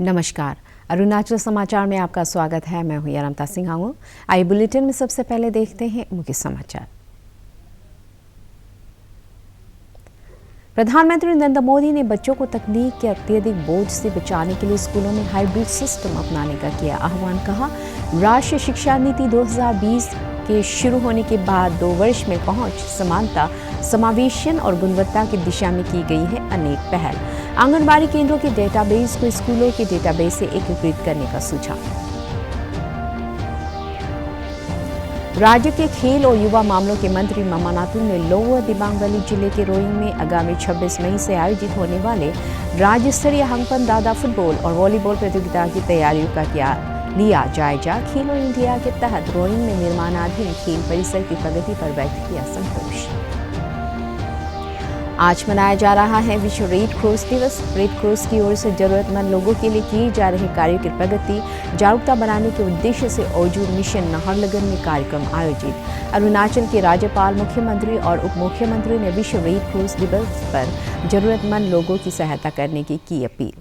नमस्कार, अरुणाचल समाचार में आपका स्वागत है। मैं हूं यारमता सिंह। आइए बुलेटिन में सबसे पहले देखते हैं मुख्य समाचार। प्रधानमंत्री नरेंद्र मोदी ने बच्चों को तकनीक के अत्यधिक बोझ से बचाने के लिए स्कूलों में हाइब्रिड सिस्टम अपनाने का किया आह्वान। कहा, राष्ट्रीय शिक्षा नीति 2020 के शुरू होने के बाद 2 वर्ष में पहुंच, समानता, समावेशन और गुणवत्ता की दिशा में की गई है अनेक पहल। आंगनबाड़ी केंद्रों के डेटाबेस को स्कूलों के डेटाबेस से एकीकृत करने का सुझाव। राज्य के खेल और युवा मामलों के मंत्री मामा नातुंग ने लोअर दिबांग वैली जिले के रोइंग में आगामी 26 मई से आयोजित होने वाले राज्य स्तरीय हंगपन दादा फुटबॉल और वॉलीबॉल प्रतियोगिता की तैयारियों का लिया जायजा। खेलो इंडिया के तहत रोइंग में निर्माणाधीन खेल परिसर की प्रगति पर व्यक्त किया संतोष। आज मनाया जा रहा है विश्व रेड क्रॉस दिवस। रेड क्रॉस की ओर से जरूरतमंद लोगों के लिए किए जा रहे कार्यों की प्रगति जागरूकता बनाने के उद्देश्य से औजूर मिशन नाहरलगुन में कार्यक्रम आयोजित। अरुणाचल के राज्यपाल, मुख्यमंत्री और उप मुख्यमंत्री ने विश्व रेड क्रॉस दिवस पर जरूरतमंद लोगों की सहायता करने की अपील।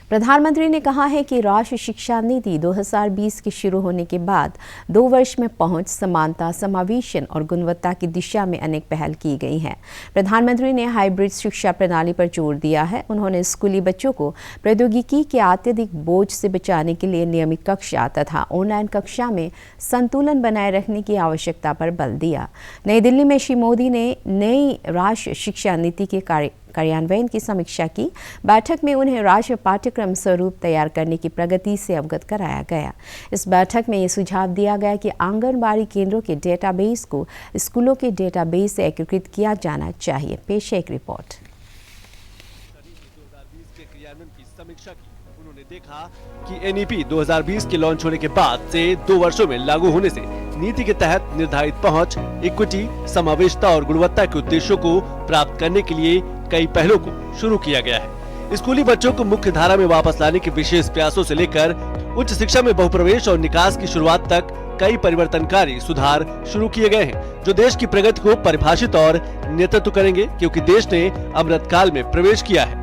प्रधानमंत्री ने कहा है कि राष्ट्रीय शिक्षा नीति 2020 के शुरू होने के बाद 2 वर्ष में पहुंच, समानता, समावेशन और गुणवत्ता की दिशा में अनेक पहल की गई हैं। प्रधानमंत्री ने हाइब्रिड शिक्षा प्रणाली पर जोर दिया है। उन्होंने स्कूली बच्चों को प्रौद्योगिकी के अत्यधिक बोझ से बचाने के लिए नियमित कक्षा तथा ऑनलाइन कक्षा में संतुलन बनाए रखने की आवश्यकता पर बल दिया। नई दिल्ली में श्री मोदी ने नई राष्ट्रीय शिक्षा नीति के कार्यान्वयन की समीक्षा की। बैठक में उन्हें राष्ट्रीय पाठ्यक्रम स्वरूप तैयार करने की प्रगति से अवगत कराया गया। इस बैठक में ये सुझाव दिया गया कि आंगनबाड़ी केंद्रों के डेटाबेस को स्कूलों के डेटाबेस से एकीकृत किया जाना चाहिए। पेश है एक रिपोर्ट। 2020 के क्रियान्वयन की समीक्षा की। उन्होंने देखा कि एनईपी 2020 के लॉन्च होने के बाद से 2 वर्षों में लागू होने से नीति के तहत निर्धारित पहुंच, इक्विटी, समावेशिता और गुणवत्ता के उद्देश्यों को प्राप्त करने के लिए कई पहलों को शुरू किया गया है। स्कूली बच्चों को मुख्य धारा में वापस लाने के विशेष प्रयासों से लेकर उच्च शिक्षा में बहुप्रवेश और निकास की शुरुआत तक कई परिवर्तनकारी सुधार शुरू किए गए हैं, जो देश की प्रगति को परिभाषित और नेतृत्व करेंगे, क्योंकि देश ने अमृतकाल में प्रवेश किया है।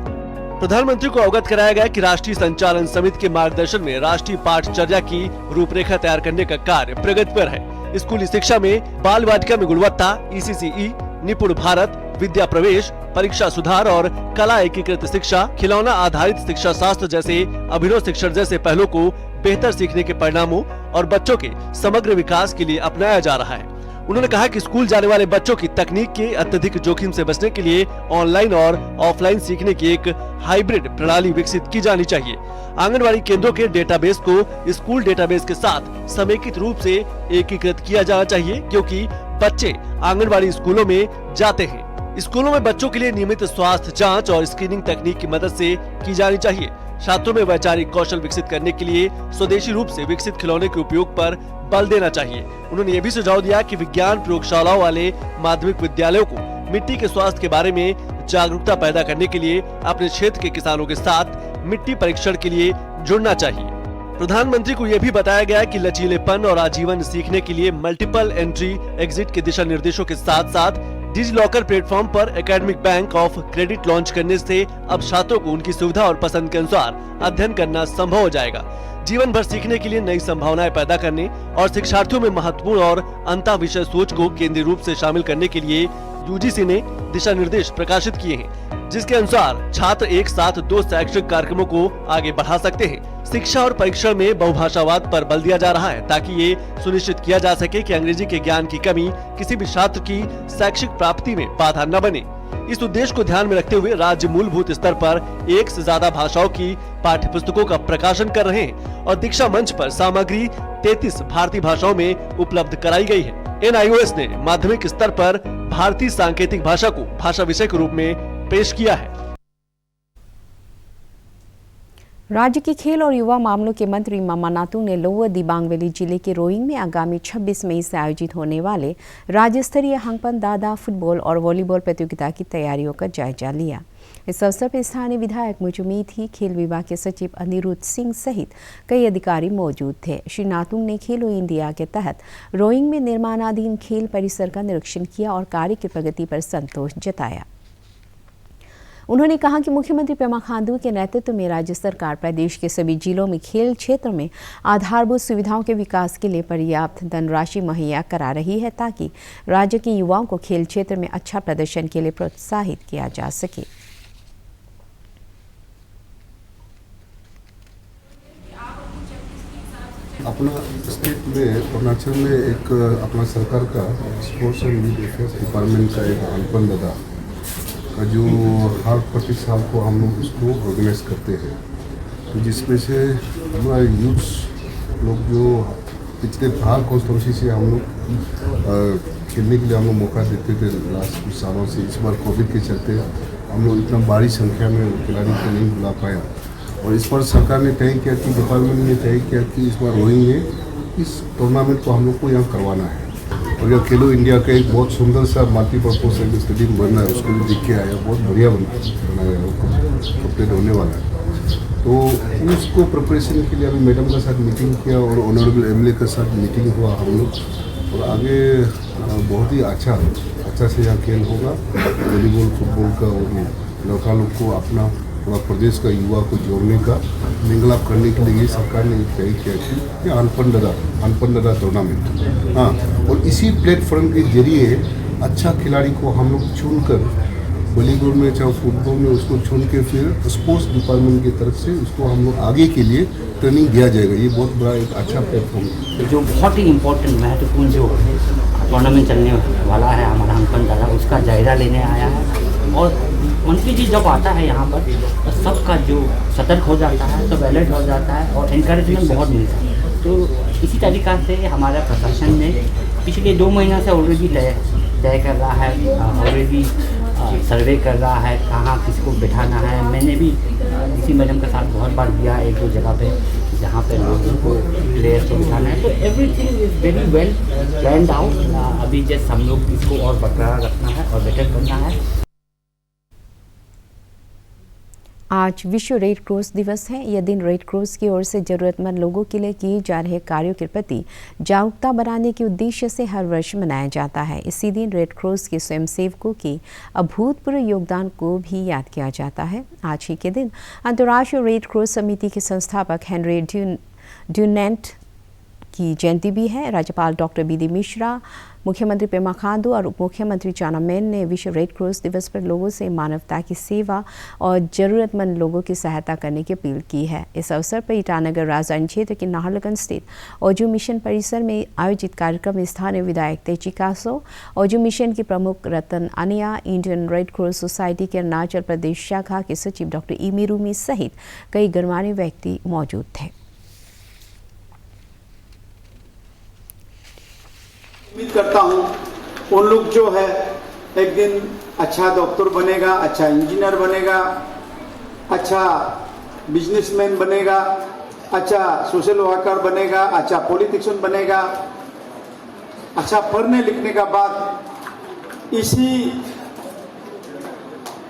प्रधानमंत्री को अवगत कराया गया कि राष्ट्रीय संचालन समिति के मार्गदर्शन में राष्ट्रीय पाठचर्या की रूपरेखा तैयार करने का कार्य प्रगति पर है। स्कूली शिक्षा में बाल वाटिका में गुणवत्ता, ECCE, निपुण भारत, विद्या प्रवेश, परीक्षा सुधार और कला एकीकृत शिक्षा, खिलौना आधारित शिक्षा शास्त्र जैसे अभिनव शिक्षण जैसे पहलों को बेहतर सीखने के परिणामों और बच्चों के समग्र विकास के लिए अपनाया जा रहा है। उन्होंने कहा कि स्कूल जाने वाले बच्चों की तकनीक के अत्यधिक जोखिम से बचने के लिए ऑनलाइन और ऑफलाइन सीखने की एक हाइब्रिड प्रणाली विकसित की जानी चाहिए। आंगनबाड़ी केंद्रों के डेटाबेस को स्कूल डेटाबेस के साथ समेकित रूप से एकीकृत किया जाना चाहिए, क्योंकि बच्चे आंगनबाड़ी स्कूलों में जाते हैं। स्कूलों में बच्चों के लिए नियमित स्वास्थ्य जांच और स्क्रीनिंग तकनीक की मदद से की जानी चाहिए। छात्रों में वैचारिक कौशल विकसित करने के लिए स्वदेशी रूप से विकसित खिलौने के उपयोग पर बल देना चाहिए। उन्होंने ये भी सुझाव दिया कि विज्ञान प्रयोगशालाओं वाले माध्यमिक विद्यालयों को मिट्टी के स्वास्थ्य के बारे में जागरूकता पैदा करने के लिए अपने क्षेत्र के किसानों के साथ मिट्टी परीक्षण के लिए जुड़ना चाहिए। प्रधानमंत्री को यह भी बताया गया कि लचीलेपन और आजीवन सीखने के लिए मल्टीपल एंट्री एग्जिट के दिशा निर्देशों के साथ साथ डिजी लॉकर प्लेटफॉर्म पर academic bank of credit launch करने से अब छात्रों को उनकी सुविधा और पसंद के अनुसार अध्ययन करना संभव हो जाएगा। जीवन भर सीखने के लिए नई संभावनाएं पैदा करने और शिक्षार्थियों में महत्वपूर्ण और अंतः विषय सोच को केंद्रीय रूप से शामिल करने के लिए यूजीसी ने दिशा निर्देश प्रकाशित किए हैं, जिसके अनुसार छात्र एक साथ 2 शैक्षिक कार्यक्रमों को आगे बढ़ा सकते हैं। शिक्षा और परीक्षण में बहुभाषावाद पर बल दिया जा रहा है, ताकि ये सुनिश्चित किया जा सके कि अंग्रेजी के ज्ञान की कमी किसी भी छात्र की शैक्षिक प्राप्ति में बाधा न बने। इस उद्देश्य को ध्यान में रखते हुए राज्य मूलभूत स्तर पर 1 से ज्यादा भाषाओं की पाठ्य पुस्तकों का प्रकाशन कर रहे हैं और दीक्षा मंच पर सामग्री 33 भारतीय भाषाओं में उपलब्ध कराई गई है। NIOS ने माध्यमिक स्तर पर भारतीय सांकेतिक भाषा को भाषा विषय के रूप में पेश किया है। राज्य के खेल और युवा मामलों के मंत्री मामा नातुंग ने लोअर दिबांग वैली जिले के रोइंग में आगामी 26 मई से आयोजित होने वाले राज्य स्तरीय हंगपन दादा फुटबॉल और वॉलीबॉल प्रतियोगिता की तैयारियों का जायजा लिया। इस अवसर पर स्थानीय विधायक मुजुमीत ही, खेल विभाग के सचिव अनिरुद्ध सिंह सहित कई अधिकारी मौजूद थे। श्री नातुंग ने खेलो इंडिया के तहत रोइंग में निर्माणाधीन खेल परिसर का निरीक्षण किया और कार्य की प्रगति पर संतोष जताया। उन्होंने कहा कि मुख्यमंत्री पेमा खांडू के नेतृत्व में राज्य सरकार प्रदेश के सभी जिलों में खेल क्षेत्र में आधारभूत सुविधाओं के विकास के लिए पर्याप्त धनराशि मुहैया करा रही है ताकि राज्य के युवाओं को खेल क्षेत्र में अच्छा प्रदर्शन के लिए प्रोत्साहित किया जा सके। अपना स्टेट में अरुणाचल में एक अपना सरकार का sports and youth affairs department का एक हंगपन दादा का जो हर प्रति साल को हम लोग इसको ऑर्गेनाइज करते हैं, तो जिसमें से हमारे यूथ्स लोग जो पिछले बाहर कॉन्स्टिट्यूंसी से हम लोग खेलने के लिए हम लोग मौका देते थे लास्ट कुछ सालों से। इस बार कोविड के चलते हम लोग इतना बड़ी संख्या में खिलाड़ी को नहीं बुला पाया और इस बार सरकार ने तय किया कि डिपार्टमेंट ने तय किया कि इस बार रोइंग में इस टूर्नामेंट को हम लोग को यहाँ करवाना है। और यह खेलो इंडिया का एक बहुत सुंदर सा मल्टीपर्पज स्टेडियम बनना है, उसको भी देख के आया, बहुत बढ़िया बनाया है, कंप्लीट होने वाला है। तो उसको प्रिपरेशन के लिए अभी मैडम के साथ मीटिंग किया और ऑनरेबल एमएलए के साथ मीटिंग हुआ हम लोग, और आगे बहुत ही अच्छा से यहाँ खेल होगा वॉलीबॉल फुटबॉल का, और लड़का लोग को अपना पूरा प्रदेश का युवा को जोड़ने का मिंगलाप करने के लिए सरकार ने तय किया कि हंगपन दादा टूर्नामेंट, हाँ, और इसी प्लेटफॉर्म के जरिए अच्छा खिलाड़ी को हम लोग चुनकर वॉलीबॉल में चाहे फुटबॉल में उसको चुन के फिर स्पोर्ट्स डिपार्टमेंट की तरफ से उसको हम लोग आगे के लिए ट्रेनिंग दिया जाएगा। ये बहुत बड़ा एक अच्छा प्लेटफॉर्म है। जो बहुत ही इम्पोर्टेंट महत्वपूर्ण जो टूर्नामेंट चलने वाला है हमारा हंगपन दादा, उसका जायजा लेने आया है। और मंत्री जी जब आता है यहाँ पर तो सबका जो सतर्क हो जाता है, सब अलर्ट हो जाता है और इनकरेजमेंट बहुत मिलता है। तो इसी तरीक़ा से हमारा प्रशासन ने पिछले 2 महीना से ऑलरेडी तय कर रहा है, ऑलरेडी सर्वे कर रहा है कहाँ किसको बिठाना है। मैंने भी डीसी मैडम के साथ बहुत बार गया 1-2 जगह पे जहाँ पे लोगों को प्लेयर्स को बिठाना है। तो everything is very well planned out. अभी जस्ट हम लोग इसको और बरकरार रखना है और बेटर करना है। आज विश्व रेड क्रॉस दिवस है। यह दिन रेड क्रॉस की ओर से जरूरतमंद लोगों के लिए किए जा रहे कार्यों के प्रति जागरूकता बढ़ाने के उद्देश्य से हर वर्ष मनाया जाता है। इसी दिन रेड क्रॉस के स्वयंसेवकों के अभूतपूर्व योगदान को भी याद किया जाता है। आज ही के दिन अंतर्राष्ट्रीय रेड क्रॉस समिति के संस्थापक हेनरी ड्यूनेंट की जयंती भी है। राज्यपाल डॉक्टर बी डी मिश्रा, मुख्यमंत्री पेमा खांडू और उप मुख्यमंत्री चाउना मेन ने विश्व रेड क्रॉस दिवस पर लोगों से मानवता की सेवा और ज़रूरतमंद लोगों की सहायता करने की अपील की है। इस अवसर पर ईटानगर राजधानी क्षेत्र के नाहरलगुन स्थित ओजू मिशन परिसर में आयोजित कार्यक्रम में स्थानीय विधायक तेची कासो, ओजू मिशन की प्रमुख रतन अनिया, इंडियन रेड क्रॉस सोसाइटी के अरुणाचल प्रदेश शाखा के सचिव डॉक्टर इमी रूमी सहित कई गणमान्य व्यक्ति मौजूद थे। उम्मीद करता हूँ उन लोग जो है एक दिन अच्छा डॉक्टर बनेगा, अच्छा इंजीनियर बनेगा, अच्छा बिजनेसमैन बनेगा, अच्छा सोशल वर्कर बनेगा, अच्छा पॉलिटिशियन बनेगा। अच्छा पढ़ने लिखने का बाद इसी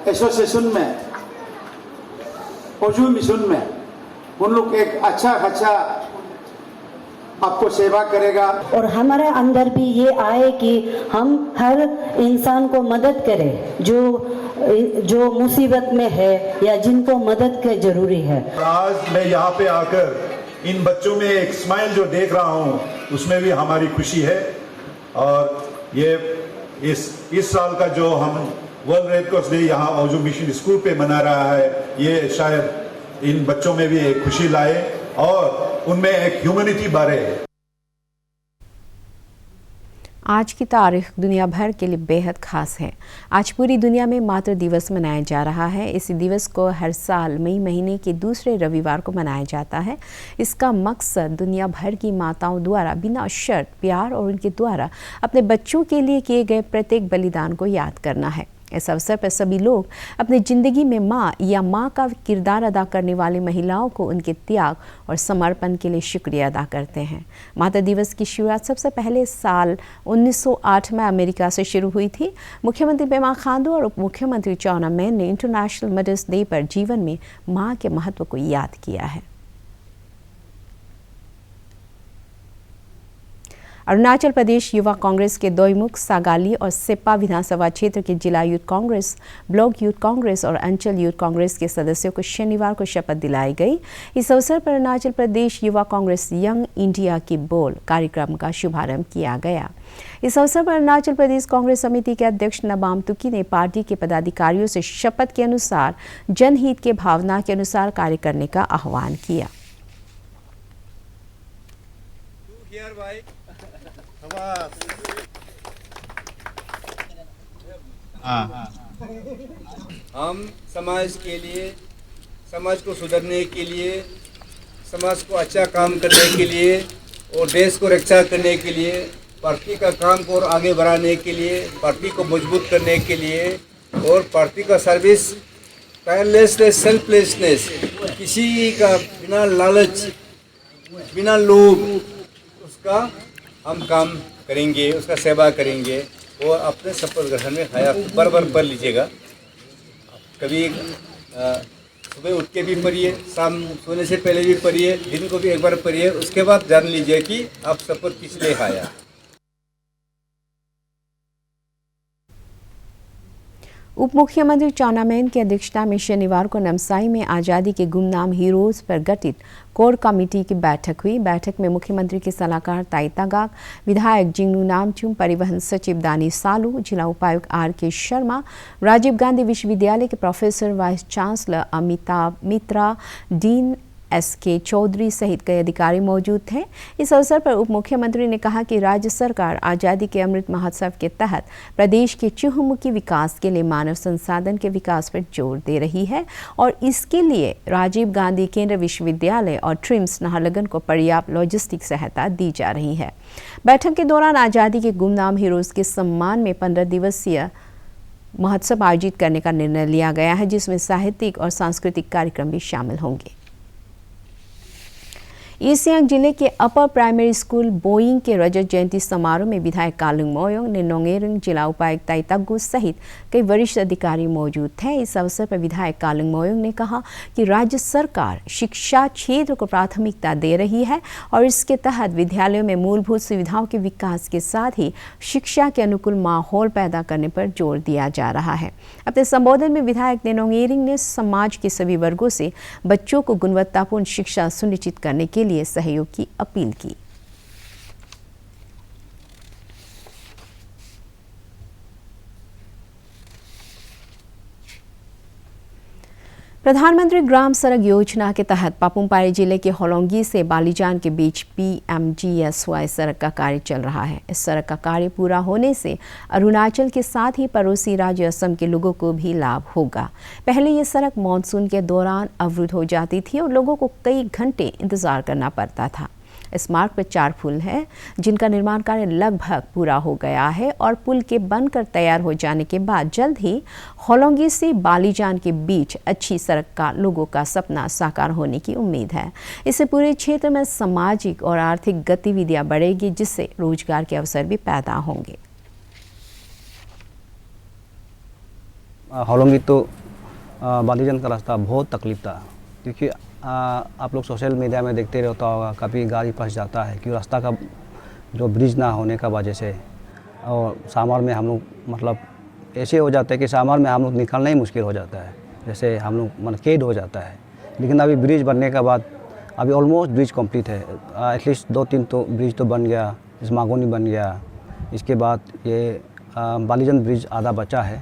एसोसिएशन में, ओजू मिशन में उन लोग एक अच्छा आपको सेवा करेगा। और हमारे अंदर भी ये आए कि हम हर इंसान को मदद करें जो मुसीबत में है या जिनको मदद की जरूरी है। आज मैं यहाँ पे आकर इन बच्चों में एक स्माइल जो देख रहा हूँ उसमें भी हमारी खुशी है। और ये इस साल का जो हम वर्ल्ड रेड क्रॉस डे यहाँ ओजू मिशन स्कूल पे मना रहा है, ये शायद इन बच्चों में भी एक खुशी लाए और उनमें एक ह्यूमैनिटी बढ़े। आज की तारीख दुनिया भर के लिए बेहद खास है। आज पूरी दुनिया में मातृ दिवस मनाया जा रहा है। इस दिवस को हर साल मई महीने के दूसरे रविवार को मनाया जाता है। इसका मकसद दुनिया भर की माताओं द्वारा बिना शर्त प्यार और उनके द्वारा अपने बच्चों के लिए किए गए प्रत्येक बलिदान को याद करना है। इस अवसर पर सभी लोग अपनी ज़िंदगी में माँ या माँ का किरदार अदा करने वाली महिलाओं को उनके त्याग और समर्पण के लिए शुक्रिया अदा करते हैं। माता दिवस की शुरुआत सबसे पहले साल 1908 में अमेरिका से शुरू हुई थी। मुख्यमंत्री पेमा खांडू और उप मुख्यमंत्री चाउना मैन ने इंटरनेशनल मदर्स डे पर जीवन में माँ के महत्व को याद किया है। अरुणाचल प्रदेश युवा कांग्रेस के दोईमुख, सागाली और सेप्पा विधानसभा क्षेत्र के जिला youth Congress, block youth Congress और अंचल यूथ कांग्रेस के सदस्यों को शनिवार को शपथ दिलाई गई। इस अवसर पर अरुणाचल प्रदेश युवा कांग्रेस यंग इंडिया की बोल कार्यक्रम का शुभारंभ किया गया। इस अवसर पर अरुणाचल प्रदेश कांग्रेस समिति के अध्यक्ष नबाम तुकी ने पार्टी के पदाधिकारियों से शपथ के अनुसार जनहित के भावना के अनुसार कार्य करने का आह्वान किया। हम समाज के लिए, समाज को सुधारने के लिए, समाज को अच्छा काम करने के लिए और देश को रक्षा करने के लिए, पार्टी का काम को और आगे बढ़ाने के लिए, पार्टी को मजबूत करने के लिए और पार्टी का सर्विस, टायरलेसनेस, सेल्फलेसनेस, किसी का बिना लालच, बिना लोभ, उसका हम काम करेंगे, उसका सेवा करेंगे। वो अपने शपथ ग्रहण में हया बार पढ़ लीजिएगा। कभी सुबह उठ के भी पढ़िए, शाम सोने से पहले भी पढ़िए, दिन को भी एक बार पढ़िए, उसके बाद जान लीजिए कि आप शपथ किस लिए खाया। उप मुख्यमंत्री चाउना मैन की अध्यक्षता में शनिवार को नामसाई में आज़ादी के गुमनाम हीरोज पर गठित कोर कमेटी की बैठक हुई। बैठक में मुख्यमंत्री के सलाहकार ताई तागाक, विधायक जिंगनू नामचुम, परिवहन सचिव दानी सालू, जिला उपायुक्त RK शर्मा, राजीव गांधी विश्वविद्यालय के प्रोफेसर वाइस चांसलर अमिताभ मित्रा, डीन SK चौधरी सहित कई अधिकारी मौजूद थे। इस अवसर पर उप मुख्यमंत्री ने कहा कि राज्य सरकार आज़ादी के अमृत महोत्सव के तहत प्रदेश के चहुमुखी विकास के लिए मानव संसाधन के विकास पर जोर दे रही है और इसके लिए राजीव गांधी केंद्रीय विश्वविद्यालय और ट्रिम्स नाहरलगुन को पर्याप्त लॉजिस्टिक सहायता दी जा रही है। बैठक के दौरान आज़ादी के गुमनाम हीरोज के सम्मान में 15 दिवसीय महोत्सव आयोजित करने का निर्णय लिया गया है, जिसमें साहित्यिक और सांस्कृतिक कार्यक्रम भी शामिल होंगे। ईस्ट सियांग जिले के अपर प्राइमरी स्कूल बोइंग के रजत जयंती समारोह में विधायक कालुंग मोयोंग ने नोंगेरिंग, जिला उपायुक्त ताई तग्गू सहित कई वरिष्ठ अधिकारी मौजूद थे। इस अवसर पर विधायक कालुंग मोयोंग ने कहा कि राज्य सरकार शिक्षा क्षेत्र को प्राथमिकता दे रही है और इसके तहत विद्यालयों में मूलभूत सुविधाओं के विकास के साथ ही शिक्षा के अनुकूल माहौल पैदा करने पर जोर दिया जा रहा है। अपने संबोधन में विधायक नोंगेरिंग ने समाज के सभी वर्गों से बच्चों को गुणवत्तापूर्ण शिक्षा सुनिश्चित करने के लिए सहयोग की अपील की। प्रधानमंत्री ग्राम सड़क योजना के तहत पापुमपारे जिले के होलोंगी से बालीजान के बीच PMGSY सड़क का कार्य चल रहा है। इस सड़क का कार्य पूरा होने से अरुणाचल के साथ ही पड़ोसी राज्य असम के लोगों को भी लाभ होगा। पहले ये सड़क मानसून के दौरान अवरुद्ध हो जाती थी और लोगों को कई घंटे इंतजार करना पड़ता था। इस मार्ग पर 4 पुल हैं, जिनका निर्माण कार्य लगभग पूरा हो गया है और पुल के बनकर तैयार हो जाने के बाद जल्द ही होलोंगी से बालीजान के बीच अच्छी सड़क का लोगों का सपना साकार होने की उम्मीद है। इससे पूरे क्षेत्र में सामाजिक और आर्थिक गतिविधियां बढ़ेगी, जिससे रोजगार के अवसर भी पैदा होंगे। होलोंगी तो बालीजान का रास्ता बहुत तकलीफ था, क्योंकि आप लोग सोशल मीडिया में देखते रहता होगा, कभी गाड़ी फंस जाता है क्योंकि रास्ता का जो ब्रिज ना होने का वजह से। और सामर में हम लोग मतलब ऐसे हो जाता है कि सामर में हम लोग निकलना ही मुश्किल हो जाता है, जैसे हम लोग कैद हो जाता है। लेकिन अभी ब्रिज बनने के बाद अभी ऑलमोस्ट ब्रिज कंप्लीट है। एटलीस्ट 2-3 तो ब्रिज तो बन गया, मागोनी बन गया, इसके बाद ये बालीजान ब्रिज आधा बचा है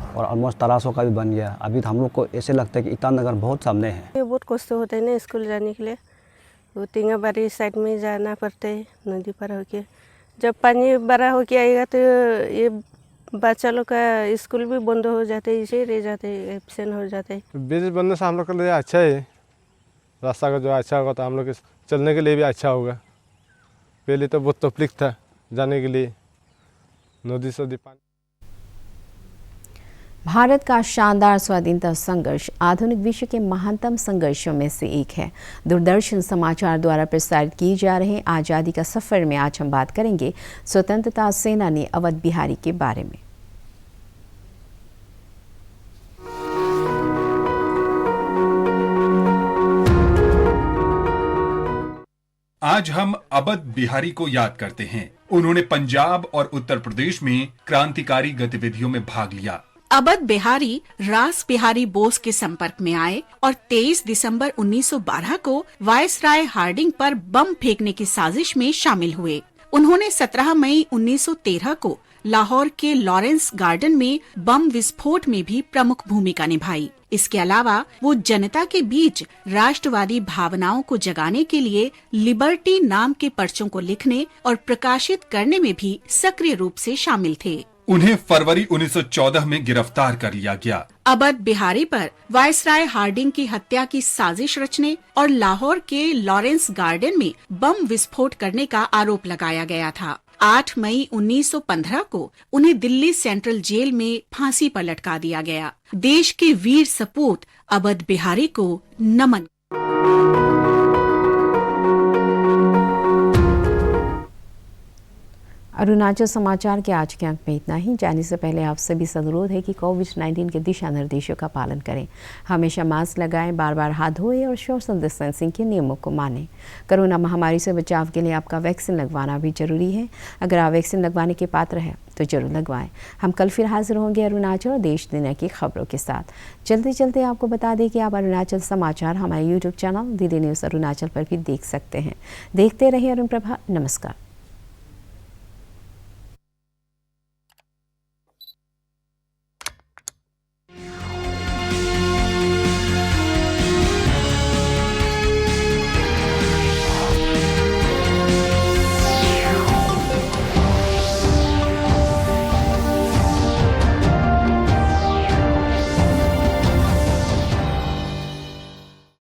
और ऑलमोस्ट तरासों का भी बन गया। अभी हम लोग को ऐसे लगता है कि ईटानगर बहुत सामने है। ये बहुत कष्ट होता है ना स्कूल जाने के लिए, वो टिंगाबाड़ी साइड में जाना पड़ता है नदी पर होके। जब पानी बड़ा होके आएगा तो ये बच्चा लोग का स्कूल भी बंद हो जाते हैं, इसे रह जाते हैं, एब्सेंट हो जाते हैं। ब्रिज बनने से हम लोग के लिए अच्छा है, रास्ता का जो अच्छा होगा तो हम लोग चलने के लिए भी अच्छा होगा। पहले तो बहुत तकलीफ था जाने के लिए, नदी से पानी। भारत का शानदार स्वाधीनता संघर्ष आधुनिक विश्व के महानतम संघर्षों में से एक है। दूरदर्शन समाचार द्वारा प्रसारित किए जा रहे आज़ादी का सफ़र में आज हम बात करेंगे स्वतंत्रता सेनानी अवध बिहारी के बारे में। आज हम अवध बिहारी को याद करते हैं। उन्होंने पंजाब और उत्तर प्रदेश में क्रांतिकारी गतिविधियों में भाग लिया। अवध बिहारी रास बिहारी बोस के संपर्क में आए और 23 दिसंबर 1912 को वायसराय हार्डिंग पर बम फेंकने की साजिश में शामिल हुए। उन्होंने 17 मई 1913 को लाहौर के लॉरेंस गार्डन में बम विस्फोट में भी प्रमुख भूमिका निभाई। इसके अलावा वो जनता के बीच राष्ट्रवादी भावनाओं को जगाने के लिए लिबर्टी नाम के पर्चों को लिखने और प्रकाशित करने में भी सक्रिय रूप से शामिल थे। उन्हें फरवरी 1914 में गिरफ्तार कर लिया गया। अवध बिहारी पर वायसराय हार्डिंग की हत्या की साजिश रचने और लाहौर के लॉरेंस गार्डन में बम विस्फोट करने का आरोप लगाया गया था। 8 मई 1915 को उन्हें दिल्ली सेंट्रल जेल में फांसी पर लटका दिया गया। देश के वीर सपूत अवध बिहारी को नमन। अरुणाचल समाचार के आज के अंक में इतना ही। जाने से पहले आप सभी से अनुरोध है कि कोविड-19 के दिशा निर्देशों का पालन करें। हमेशा मास्क लगाएं, बार बार हाथ धोएं और सोशल डिस्टेंसिंग के नियमों को मानें। कोरोना महामारी से बचाव के लिए आपका वैक्सीन लगवाना भी जरूरी है। अगर आप वैक्सीन लगवाने के पात्र हैं तो जरूर लगवाएं। हम कल फिर हाजिर होंगे अरुणाचल और देश दुनिया की खबरों के साथ। चलते चलते आपको बता दें कि आप अरुणाचल समाचार हमारे YouTube channel DD news Arunachal पर भी देख सकते हैं। देखते रहिए अरुण प्रभा। नमस्कार।